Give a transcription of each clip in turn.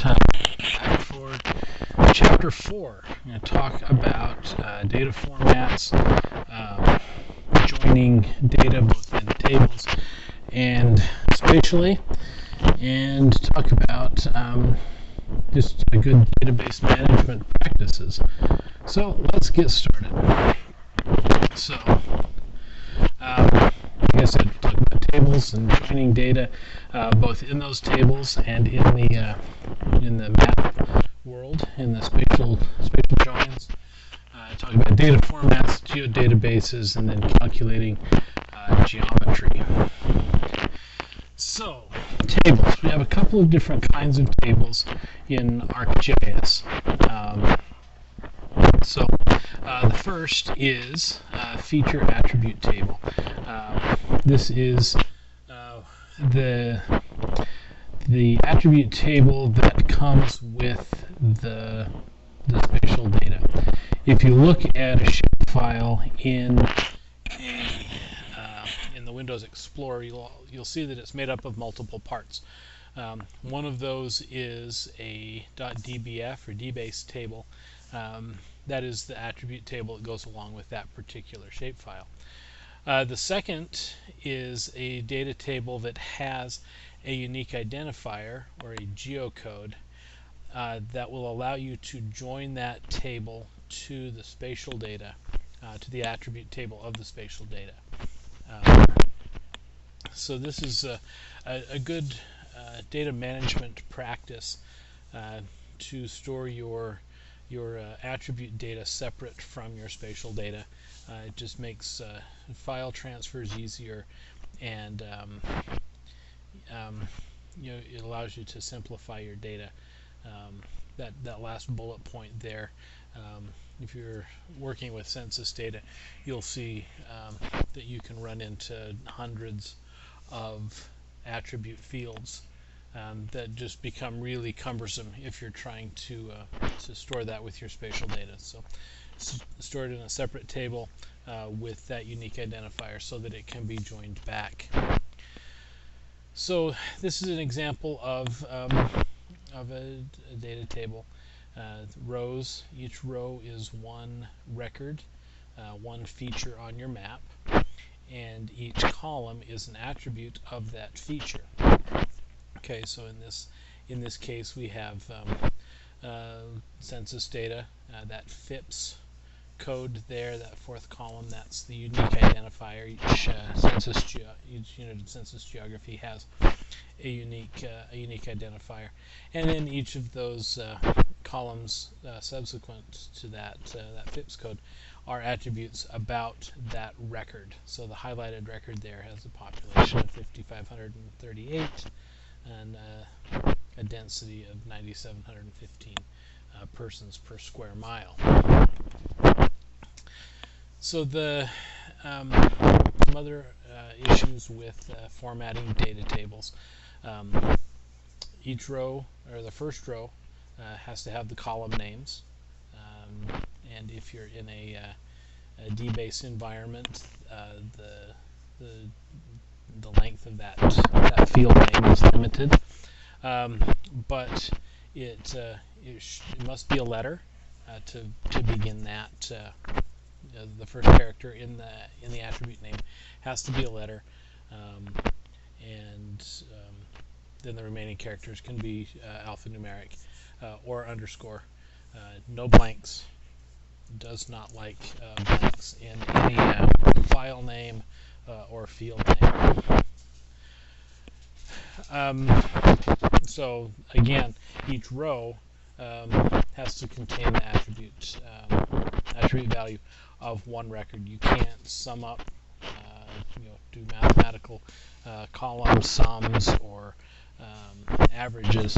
back for Chapter 4. I'm going to talk about data formats, joining data both in tables and spatially, and talk about just good database management practices. So let's get started. So, like I said, talk about tables and joining data, both in those tables and in the map world, in the spatial joins. Talk about data formats, geodatabases, and then calculating geometry. So, tables. We have a couple of different kinds of tables in ArcGIS. The first is feature attribute table. This is the attribute table that comes with the spatial data. If you look at a shapefile in the Windows Explorer, you'll see that it's made up of multiple parts. One of those is a .dbf or dbase table. That is the attribute table that goes along with that particular shapefile. The second is a data table that has a unique identifier, or a geocode, that will allow you to join that table to the spatial data, to the attribute table of the spatial data. So this is a good data management practice to store your attribute data separate from your spatial data. It just makes file transfers easier, and it allows you to simplify your data. That last bullet point there, if you're working with census data, you'll see that you can run into hundreds of attribute fields that just become really cumbersome if you're trying to store that with your spatial data. So store it in a separate table with that unique identifier so that it can be joined back. So this is an example of a data table. Rows. Each row is one record, one feature on your map, and each column is an attribute of that feature. Okay, so in this case we have census data. That FIPS code there, that fourth column, that's the unique identifier. Each unit of census geography has a unique identifier, and then each of those columns subsequent to that FIPS code are attributes about that record. So the highlighted record there has a population of 5,538 and a density of 9,715 persons per square mile. So some other issues with formatting data tables. Each row, or the first row, has to have the column names, and if you're in a dbase environment, the length of that field name is limited, but it must be a letter to begin that. The first character in the attribute name has to be a letter, and then the remaining characters can be alphanumeric or underscore. No blanks. Does not like blanks in any file name or field name. So again, each row has to contain the attribute value of one record. You can't sum up, do mathematical column sums or averages.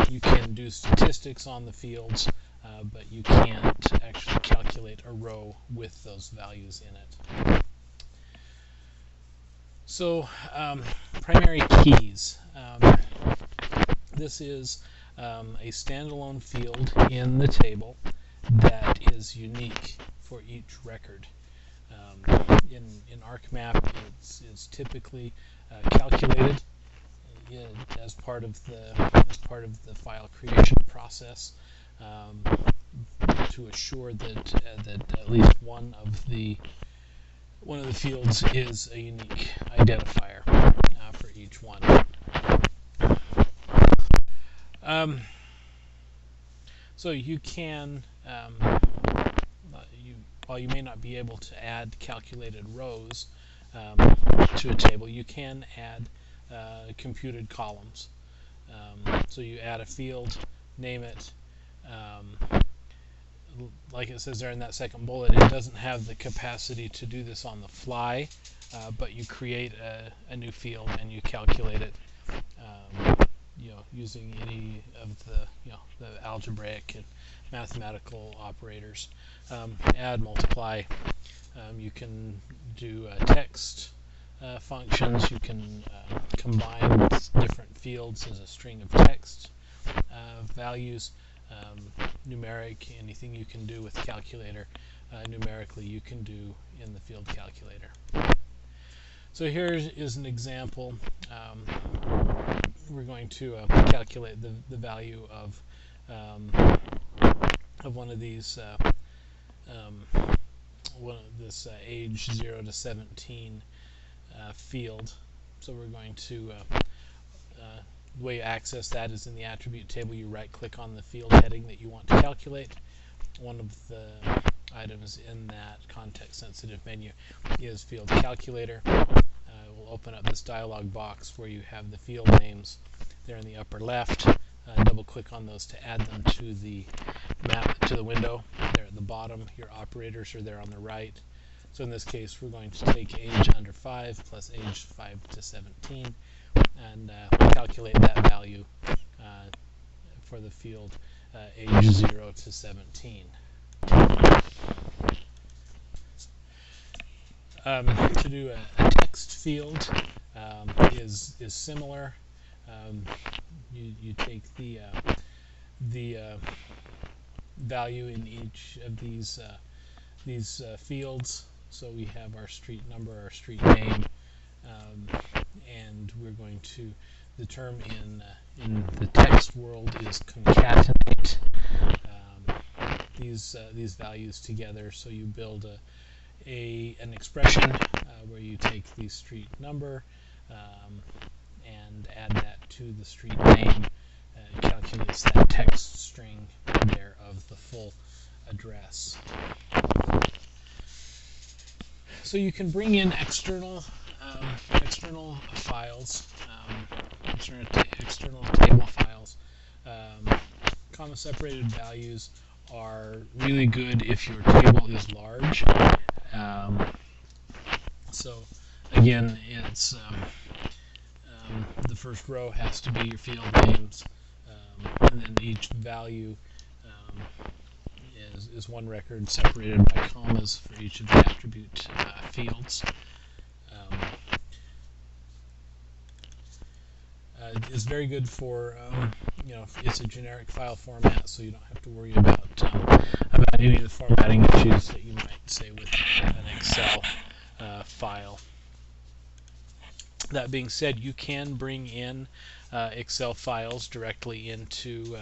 You can do statistics on the fields, but you can't actually calculate a row with those values in it. So, primary keys. This is a standalone field in the table that is unique for each record. In ArcMap, it's typically calculated as part of the file creation process, to assure that at least one of the fields is a unique identifier for each one. So you can, while you may not be able to add calculated rows to a table, you can add computed columns. So you add a field, name it, like it says there in that second bullet. It doesn't have the capacity to do this on the fly, but you create a new field and you calculate it, using any of the algebraic and mathematical operators. Add, multiply. You can do text functions. You can combine different fields as a string of text values. Numeric, anything you can do with calculator numerically, you can do in the field calculator. So here is an example. We're going to calculate the value of one of these, this age 0 to 17 field. So we're going to the way you access that is in the attribute table. You right-click on the field heading that you want to calculate. One of the items in that context-sensitive menu is Field Calculator. We'll open up this dialog box where you have the field names there in the upper left. Double-click on those to add them to the map, to the window. There at the bottom, your operators are there on the right. So in this case, we're going to take age under 5 plus age 5 to 17 and calculate that value for the field age 0 to 17. To do a text field is similar. You take the value in each of these fields. So we have our street number, our street name, and we're going to, the term in the text world is concatenate these values together. So you build an expression where you take the street number and add that to the street name. It calculates that text string there of the full address. So you can bring in external files, external table files. Comma separated values are really good if your table is large. So again, it's the first row has to be your field names, and then each value is one record separated by commas for each of the attribute fields. It's very good for, it's a generic file format, so you don't have to worry about any of the formatting issues that you might say with an Excel file. That being said, you can bring in Excel files directly into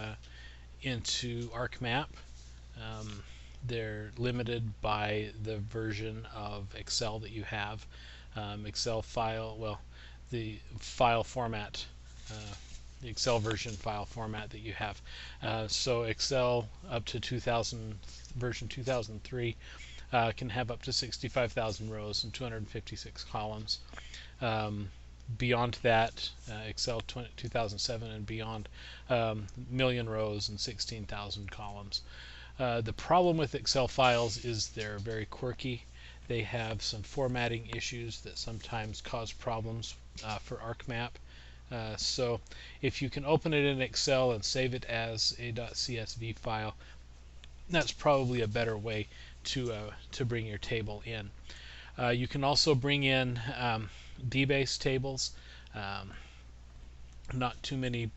ArcMap. They're limited by the version of Excel that you have. Excel file, well, the file format, the Excel version file format that you have. So Excel up to version 2003 can have up to 65,000 rows and 256 columns. Beyond that, Excel 2007 and beyond, million rows and 16,000 columns. The problem with Excel files is they're very quirky. They have some formatting issues that sometimes cause problems for ArcMap. So if you can open it in Excel and save it as a .csv file, that's probably a better way to bring your table in. You can also bring in DBase tables. Not too many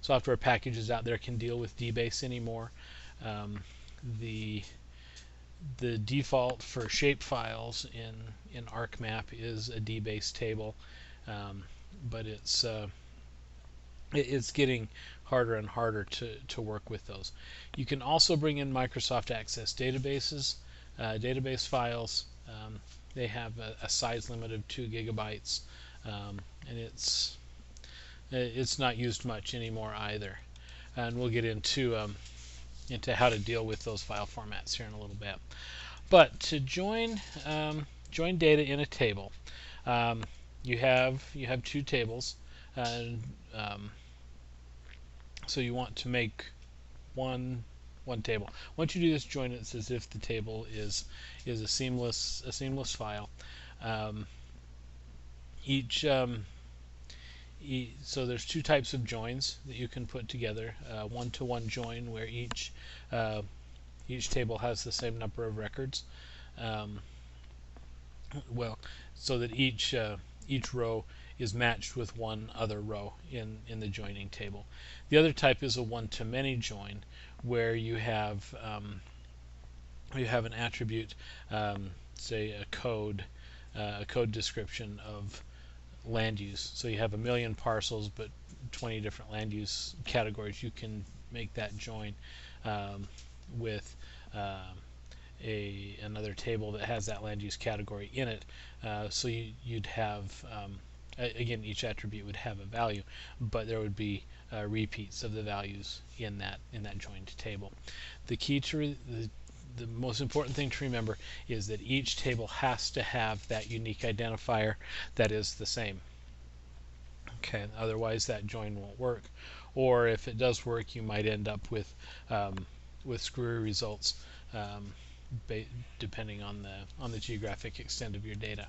software packages out there can deal with DBase anymore. The default for shape files in ArcMap is a DBase table. but it's getting harder and harder to work with those. You can also bring in Microsoft Access databases, database files. They have a size limit of 2 gigabytes, and it's not used much anymore either. And we'll get into how to deal with those file formats here in a little bit. But to join data in a table, you have 2 tables, and so you want to make one table. Once you do this join, it's as if the table is a seamless file. So there's 2 types of joins that you can put together. One-to-one join, where each table has the same number of records. So that each row is matched with one other row in the joining table. The other type is a one-to-many join, where you have an attribute, say a code description of land use. So you have 1,000,000 parcels, but 20 different land use categories. You can make that join with another table that has that land use category in it. So you'd have again, each attribute would have a value, but there would be repeats of the values in that joined table. The key to the most important thing to remember is that each table has to have that unique identifier that is the same. Okay, otherwise that join won't work. Or if it does work, you might end up with screwy results, depending on the geographic extent of your data.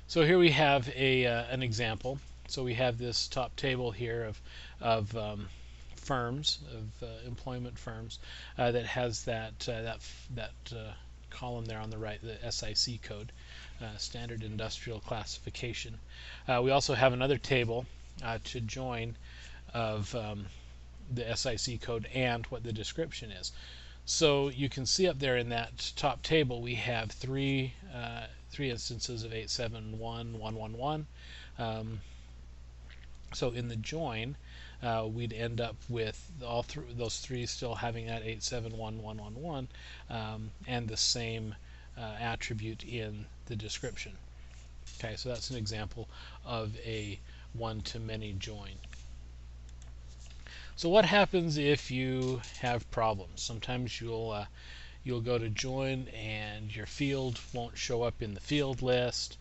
So here we have an example. So we have this top table here of firms, of employment firms, that has that column there on the right, the SIC code, Standard Industrial Classification. We also have another table to join of the SIC code and what the description is. So you can see up there in that top table we have three instances of 871.111. So in the join, we'd end up with those 3 still having that 871.111, and the same attribute in the description. Okay, so that's an example of a one-to-many join. So what happens if you have problems? Sometimes you'll go to join and your field won't show up in the field list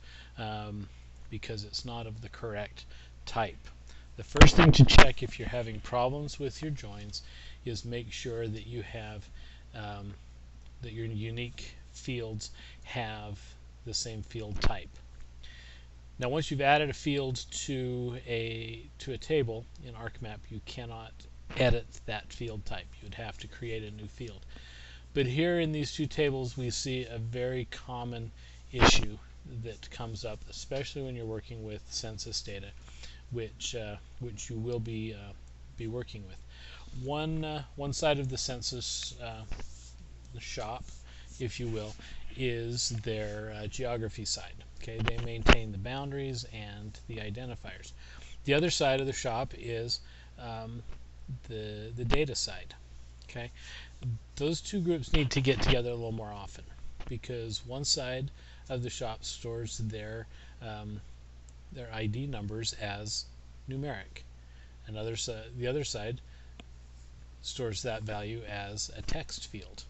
because it's not of the correct type. The first thing to check if you're having problems with your joins is make sure that you have that your unique fields have the same field type. Now, once you've added a field to a table in ArcMap, you cannot edit that field type. You'd have to create a new field. But here in these 2 tables, we see a very common issue that comes up, especially when you're working with census data, which you will be working with. One side of the census the shop, if you will, is their geography side. Okay, they maintain the boundaries and the identifiers. The other side of the shop is the data side. Okay, those 2 groups need to get together a little more often, because one side of the shop stores their ID numbers as numeric. The other side stores that value as a text field.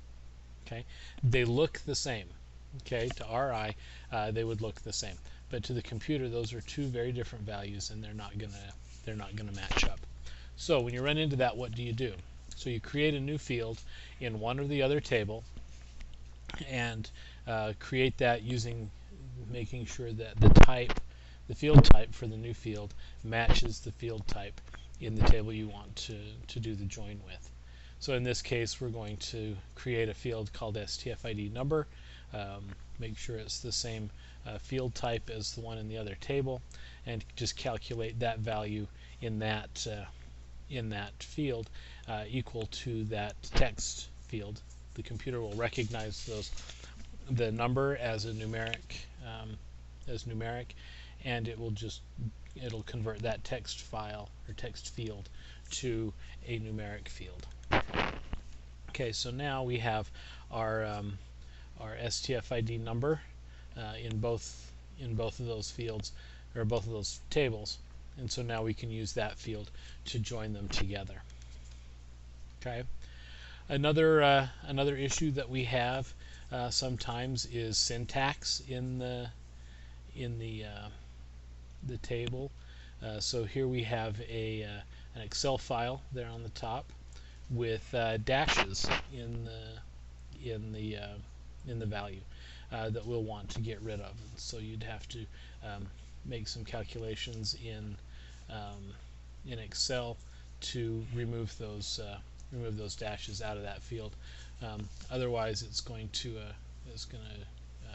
Okay, they look the same. Okay, to our eye, they would look the same, but to the computer, those are 2 very different values, and they're not gonna match up. So when you run into that, what do you do? So you create a new field in one or the other table, and create that making sure that the field type for the new field matches the field type in the table you want to do the join with. So in this case, we're going to create a field called STFID number, make sure it's the same field type as the one in the other table, and just calculate that value in that field equal to that text field. The computer will recognize the number as a numeric, and it will just it'll convert that text file or text field to a numeric field. Okay, so now we have our STFID number in both of those fields, or both of those tables, and so now we can use that field to join them together. Okay. Another issue that we have sometimes is syntax in the table. So here we have an Excel file there on the top with dashes in the value that we'll want to get rid of. So you'd have to make some calculations in Excel to remove those dashes out of that field. Otherwise, it's going to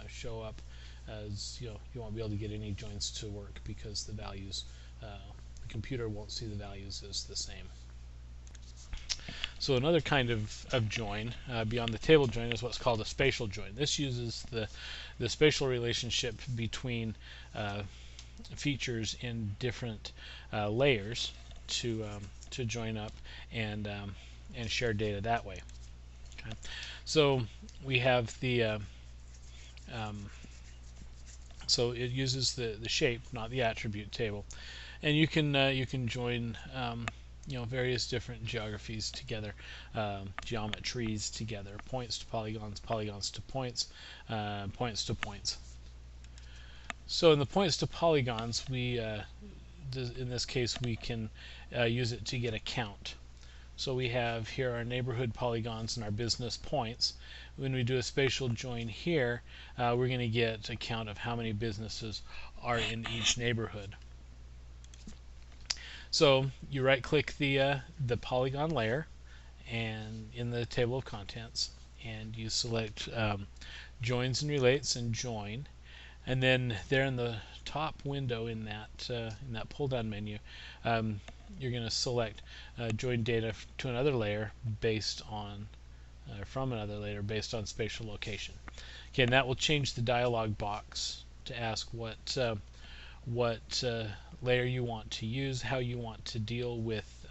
show up as you won't be able to get any joins to work because the values, the computer won't see the values as the same. So another kind of join beyond the table join is what's called a spatial join. This uses the spatial relationship between features in different layers to join up and share data that way. Okay. So we have the so it uses the shape, not the attribute table, and you can join various different geographies together, geometries together, points to polygons, polygons to points, points to points. So in the points to polygons, we in this case we can use it to get a count. So we have here our neighborhood polygons and our business points. When we do a spatial join here, we're going to get a count of how many businesses are in each neighborhood. So you right-click the polygon layer and in the table of contents, and you select joins and relates and join, and then there in the top window in that pull-down menu, you're going to select join data to another layer based on from another layer based on spatial location. Okay, and that will change the dialog box to ask what layer you want to use, how you want to deal with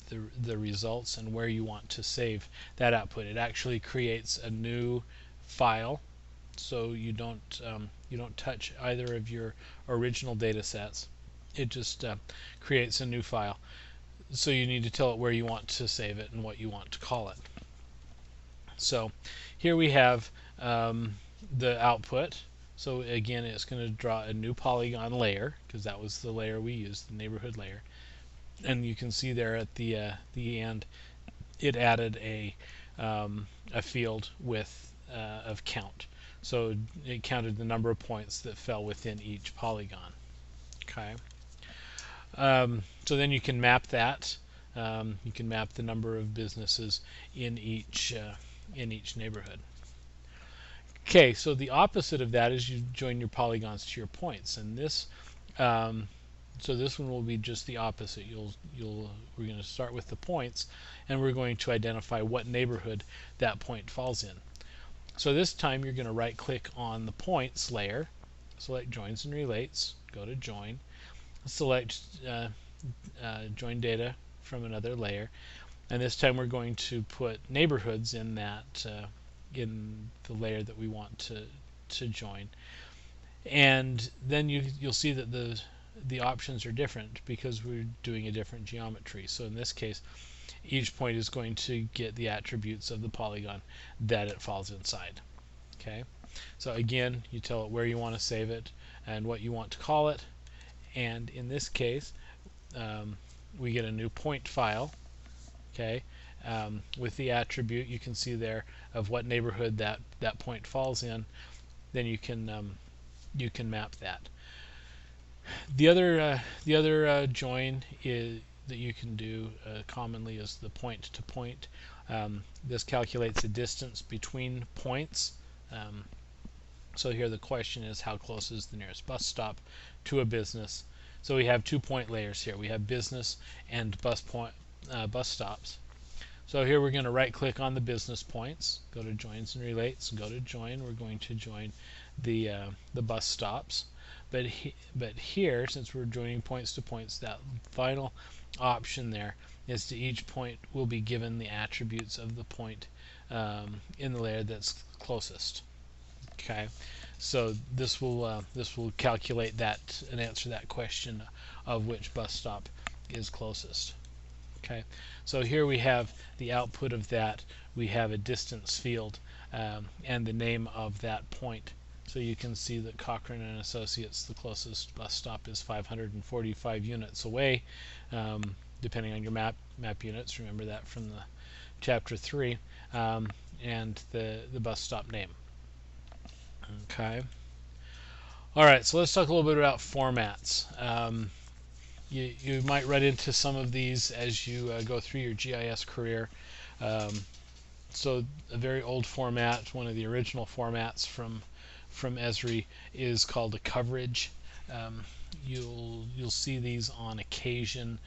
the results, and where you want to save that output. It actually creates a new file, so you don't touch either of your original data sets. It just creates a new file. So you need to tell it where you want to save it and what you want to call it. So here we have the output. So again, it's going to draw a new polygon layer because that was the layer we used, the neighborhood layer. And you can see there at the end, it added a field with of count. So it counted the number of points that fell within each polygon. Okay. So then you can map that. You can map the number of businesses in each neighborhood. Okay, so the opposite of that is you join your polygons to your points, and this so this one will be just the opposite. We're going to start with the points, and we're going to identify what neighborhood that point falls in. So this time you're going to right-click on the points layer, select joins and relates, go to join, select join data from another layer, and this time we're going to put neighborhoods in that in the layer that we want to join. And then you'll see that the options are different because we're doing a different geometry. So in this case, each point is going to get the attributes of the polygon that it falls inside. Okay, so again, you tell it where you want to save it and what you want to call it, and in this case we get a new point file. Okay, with the attribute you can see there of what neighborhood that point falls in. Then you can map that. The other join that you can do commonly is the point to point. This calculates the distance between points. So here the question is, how close is the nearest bus stop to a business? So we have 2 point layers here. We have business and bus stops. So here we're going to right click on the business points, go to joins and relates, go to join. We're going to join the bus stops. but here, since we're joining points to points, that final option there is to each point will be given the attributes of the point in the layer that's closest. Okay, so this will calculate that and answer that question of which bus stop is closest. Okay, so here we have the output of that. We have a distance field and the name of that point. So you can see that Cochrane and Associates, the closest bus stop is 545 units away, depending on your map units. Remember that from the chapter 3, and the bus stop name. Okay. All right, so let's talk a little bit about formats. You might run into some of these as you go through your GIS career. So a very old format, one of the original formats from Esri, is called a coverage. You'll see these on occasion.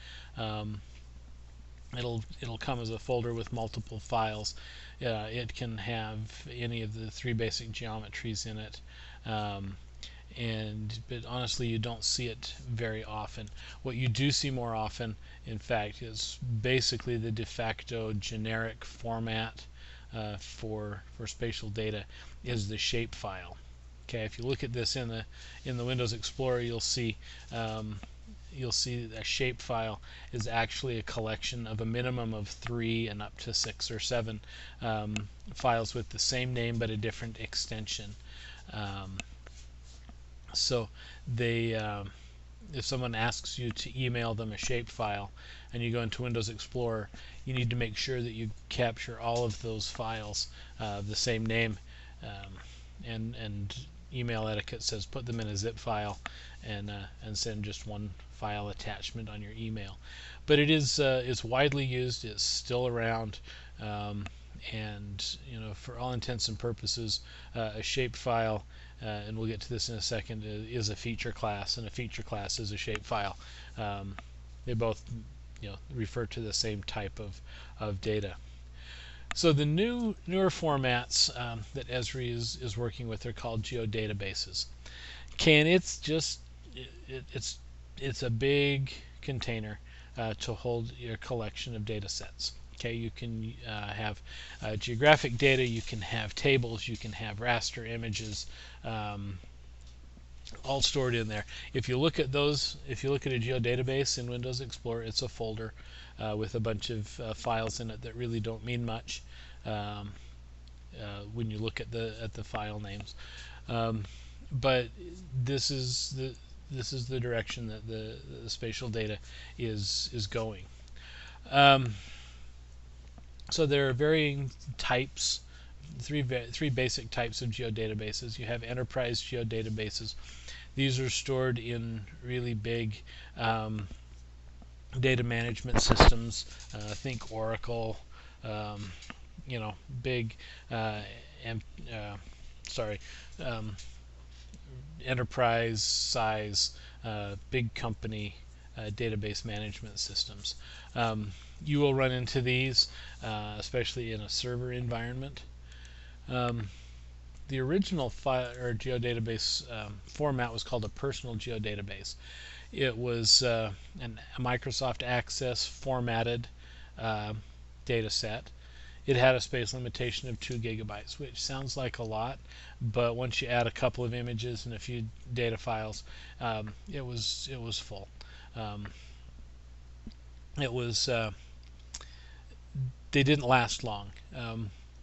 It'll come as a folder with multiple files. It can have any of the 3 basic geometries in it. But honestly, you don't see it very often. What you do see more often, in fact, is basically the de facto generic format for spatial data is the shapefile. Okay, if you look at this in the Windows Explorer, you'll see a shapefile is actually a collection of a minimum of 3 and up to 6 or 7 files with the same name but a different extension. So if someone asks you to email them a shapefile and you go into Windows Explorer, you need to make sure that you capture all of those files the same name, and email etiquette says put them in a zip file and send just one file attachment on your email. But it's widely used. It's still around, and for all intents and purposes, a shapefile, and we'll get to this in a second, is a feature class, and a feature class is a shapefile. They both refer to the same type of data. So the newer formats that Esri is working with are called geodatabases. Okay, and it's a big container to hold your collection of data sets. Okay, you can have geographic data, you can have tables, you can have raster images, all stored in there. If you look at those, if you look at a geodatabase in Windows Explorer, it's a folder with a bunch of files in it that really don't mean much when you look at the file names. But this is the direction that the spatial data is going. So there are varying types, three basic types of geodatabases. You have enterprise geodatabases. These are stored in really big data management systems. Think Oracle, big enterprise size, big company database management systems. You will run into these, especially in a server environment. The original file or geodatabase format was called a personal geodatabase. It was a Microsoft Access formatted data set. It had a space limitation of 2 gigabytes, which sounds like a lot, but once you add a couple of images and a few data files, it was full. They didn't last long.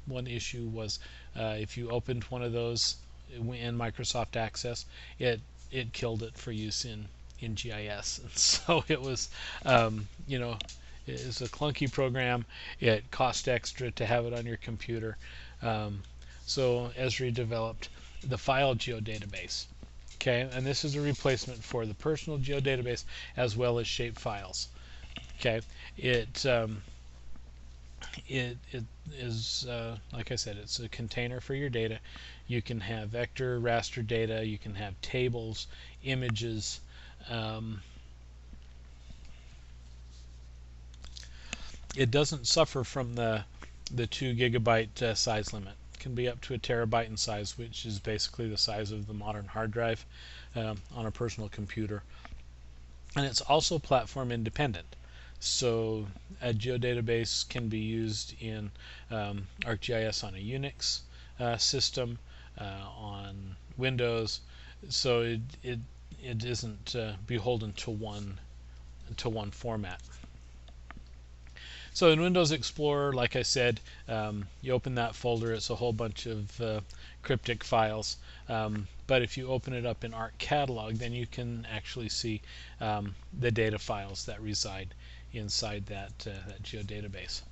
One issue was if you opened one of those in Microsoft Access, it killed it for use in GIS, and so it was it's a clunky program. It cost extra to have it on your computer. So Esri developed the file geodatabase. Okay, and this is a replacement for the personal geodatabase as well as shape files. Okay, it is like I said, it's a container for your data. You can have vector, raster data. You can have tables, images. It doesn't suffer from the 2 gigabyte size limit. can be up to 1 terabyte in size, which is basically the size of the modern hard drive on a personal computer. And it's also platform independent. So a geodatabase can be used in ArcGIS on a Unix system, on Windows, so it isn't beholden to one format. So in Windows Explorer, like I said, you open that folder, it's a whole bunch of cryptic files. But if you open it up in Arc Catalog, then you can actually see the data files that reside inside that geodatabase.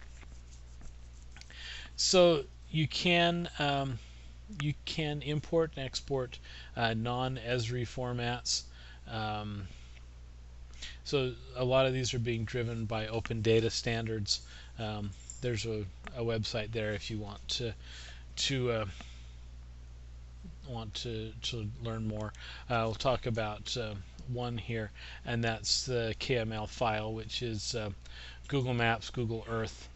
So you can import and export non-Esri formats. So a lot of these are being driven by open data standards. There's a website there if you want to learn more. We'll talk about one here, and that's the KML file, which is Google Maps, Google Earth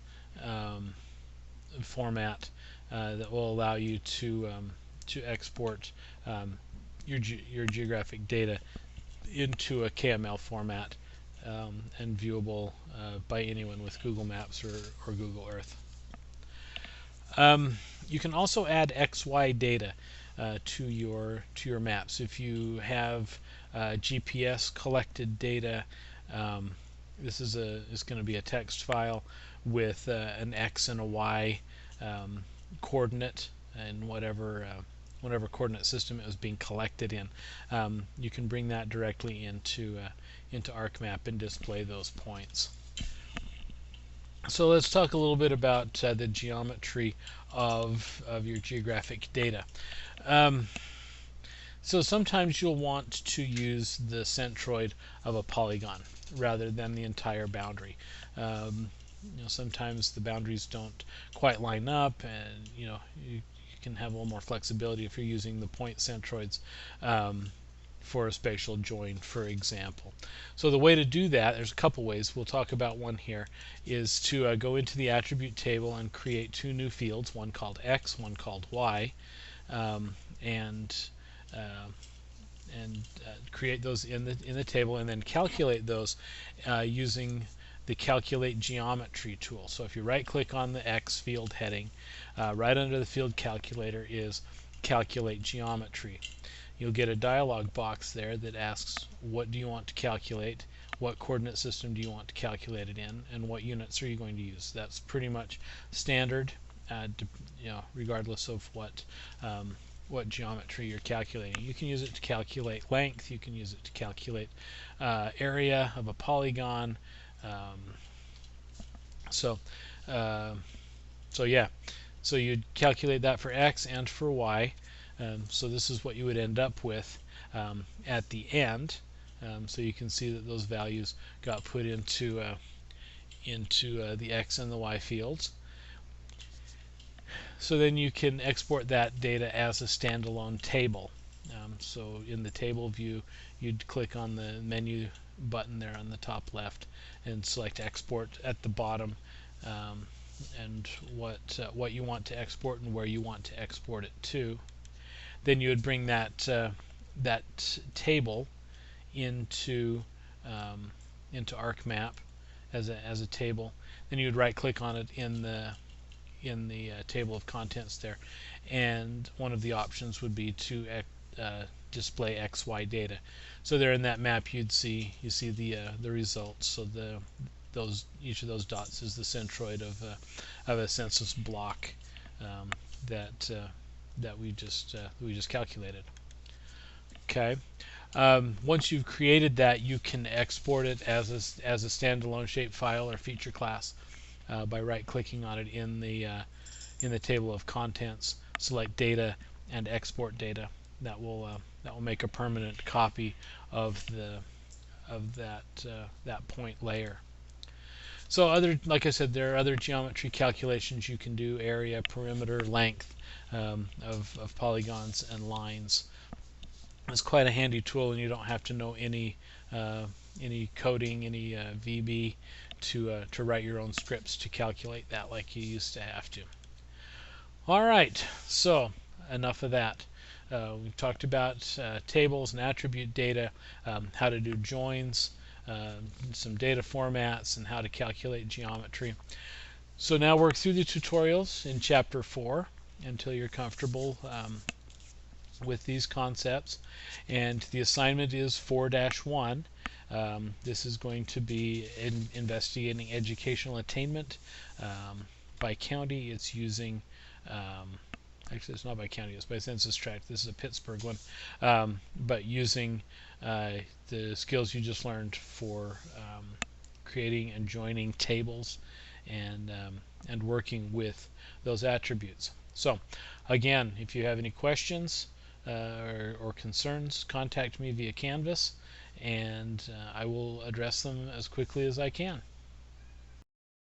format that will allow you to export your geographic data into a KML format and viewable by anyone with Google Maps or Google Earth. You can also add XY data to your maps. If you have GPS collected data, this is going to be a text file with an X and a Y coordinate and whatever coordinate system it was being collected in. You can bring that directly into ArcMap and display those points. So let's talk a little bit about the geometry of your geographic data. So sometimes you'll want to use the centroid of a polygon rather than the entire boundary. Sometimes the boundaries don't quite line up, and you can have a little more flexibility if you're using the point centroids for a spatial join, for example. So the way to do that, there's a couple ways. We'll talk about one here, is to go into the attribute table and create 2 new fields, one called X, one called Y, and create those in the table, and then calculate those using the Calculate Geometry tool. So if you right-click on the X field heading, right under the field calculator is Calculate Geometry. You'll get a dialog box there that asks, what do you want to calculate, what coordinate system do you want to calculate it in, and what units are you going to use. That's pretty much standard, regardless of what geometry you're calculating. You can use it to calculate length, you can use it to calculate area of a polygon. So you'd calculate that for X and for Y. So this is what you would end up with at the end. So you can see that those values got put into the X and the Y fields. So then you can export that data as a standalone table. So in the table view, you'd click on the menu button there on the top left and select Export at the bottom, and what you want to export and where you want to export it to. Then you would bring that table into ArcMap as a table. Then you would right-click on it in the table of contents there, and one of the options would be to display XY data. So there in that map you see the results. So each of those dots is the centroid of a census block that we just calculated. Okay. Once you've created that, you can export it as a standalone shapefile or feature class by right-clicking on it in the table of contents. Select Data and Export Data. That will make a permanent copy of that point layer. So like I said, there are other geometry calculations you can do: area, perimeter, length of polygons and lines. It's quite a handy tool, and you don't have to know any coding, any VB to write your own scripts to calculate that like you used to have to. All right, so enough of that. We've talked about tables and attribute data, how to do joins, some data formats, and how to calculate geometry. So now work through the tutorials in Chapter 4 until you're comfortable with these concepts. And the assignment is 4-1. This is going to be investigating educational attainment. By county, it's using actually it's not by county, it's by census tract. This is a Pittsburgh one, but using the skills you just learned for creating and joining tables and working with those attributes. So again, if you have any questions or concerns, contact me via Canvas, and I will address them as quickly as I can.